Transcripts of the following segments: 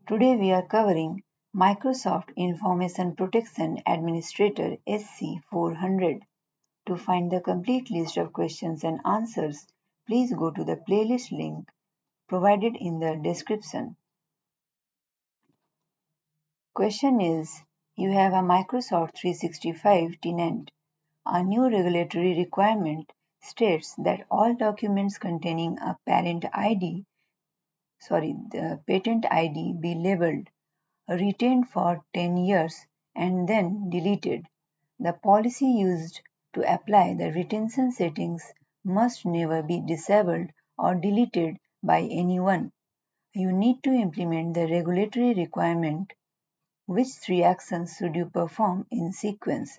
Today we are covering Microsoft Information Protection Administrator SC-400. To find the complete list of questions and answers, please go to the playlist link provided in the description. Question is, you have a Microsoft 365 tenant. A new regulatory requirement states that all documents containing a the patent ID be labeled, retained for 10 years, and then deleted. The policy used to apply the retention settings must never be disabled or deleted by anyone. You need to implement the regulatory requirement. Which three actions should you perform in sequence?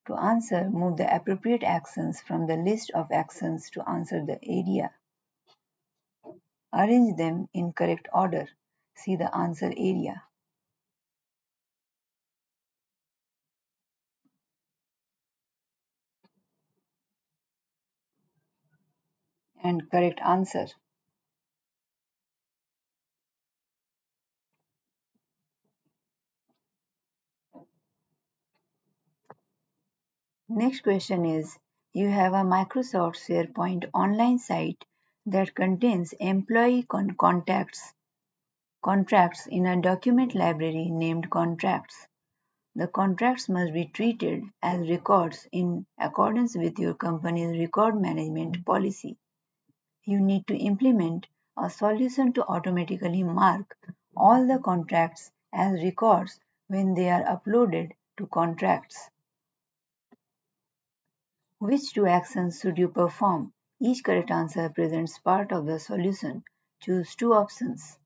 To answer, move the appropriate actions from the list of actions to answer the area. Arrange them in correct order. See the answer area. And correct answer. Next question is, you have a Microsoft SharePoint online site that contains employee contracts in a document library named contracts. The contracts must be treated as records in accordance with your company's record management policy. You need to implement a solution to automatically mark all the contracts as records when they are uploaded to contracts. Which two actions should you perform? Each correct answer presents part of the solution. Choose two options.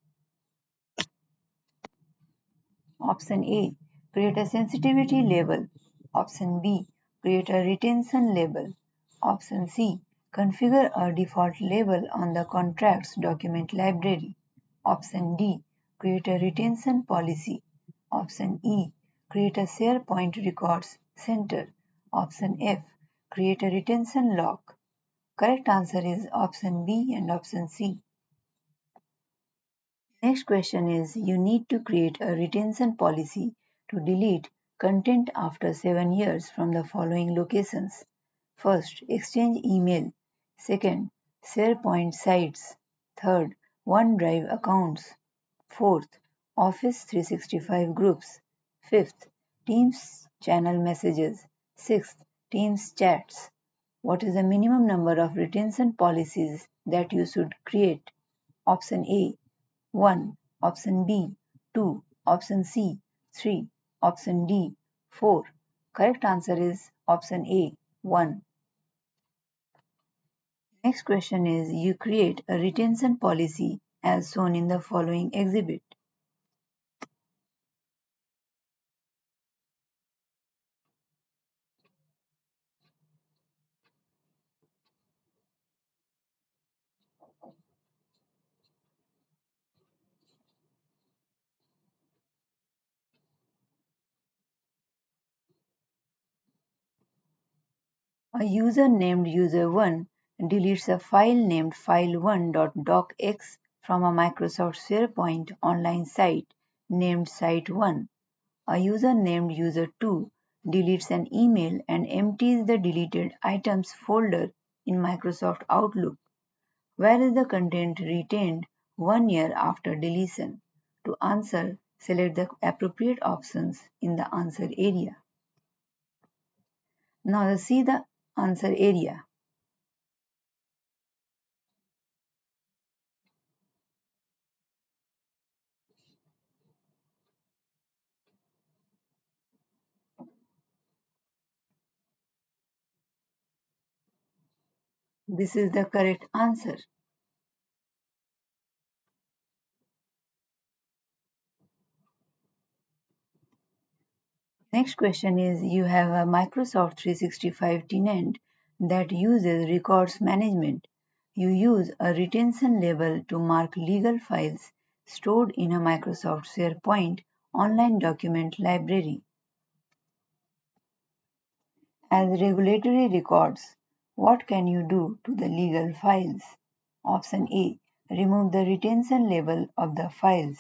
Option A. Create a sensitivity label. Option B. Create a retention label. Option C. Configure a default label on the contracts document library. Option D. Create a retention policy. Option E. Create a SharePoint records center. Option F. Create a retention lock. Correct answer is option B and option C. Next question is, you need to create a retention policy to delete content after 7 years from the following locations. First, Exchange email. Second, SharePoint sites. Third, OneDrive accounts. Fourth, Office 365 groups. Fifth, Teams channel messages. Sixth, Teams chats. What is the minimum number of retention policies that you should create? Option A, 1, option B, 2, option C, 3, option D, 4. Correct answer is option A, 1. Next question is, you create a retention policy as shown in the following exhibit. A user named user1 deletes a file named file1.docx from a Microsoft SharePoint online site named site1. A user named user2 deletes an email and empties the deleted items folder in Microsoft Outlook. Where is the content retained 1 year after deletion? To answer, select the appropriate options in the answer area. Now see the answer area. This is the correct answer. Next question is, you have a Microsoft 365 tenant that uses records management. You use a retention label to mark legal files stored in a Microsoft SharePoint online document library as regulatory records. What can you do to the legal files? Option A. Remove the retention label of the files.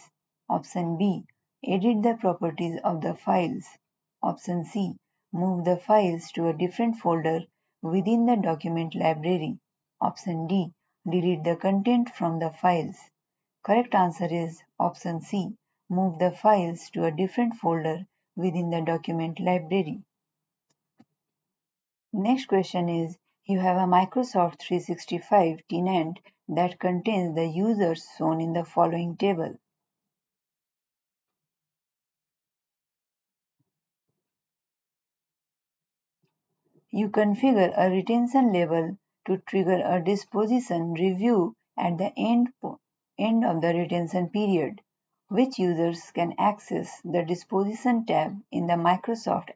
Option B. Edit the properties of the files. Option C. Move the files to a different folder within the document library. Option D. Delete the content from the files. Correct answer is option C. Move the files to a different folder within the document library. Next question is, you have a Microsoft 365 tenant that contains the users shown in the following table. You configure a retention level to trigger a disposition review at the end of the retention period. Which users can access the disposition tab in the Microsoft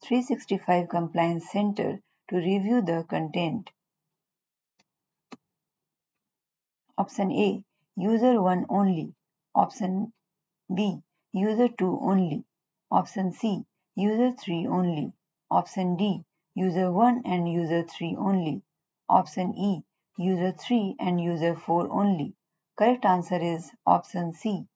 365 Compliance Center to review the content? Option A. User 1 only. Option B. User 2 only. Option C. User 3 only. Option D. User 1 and User 3 only. Option E. User 3 and User 4 only. Correct answer is option C.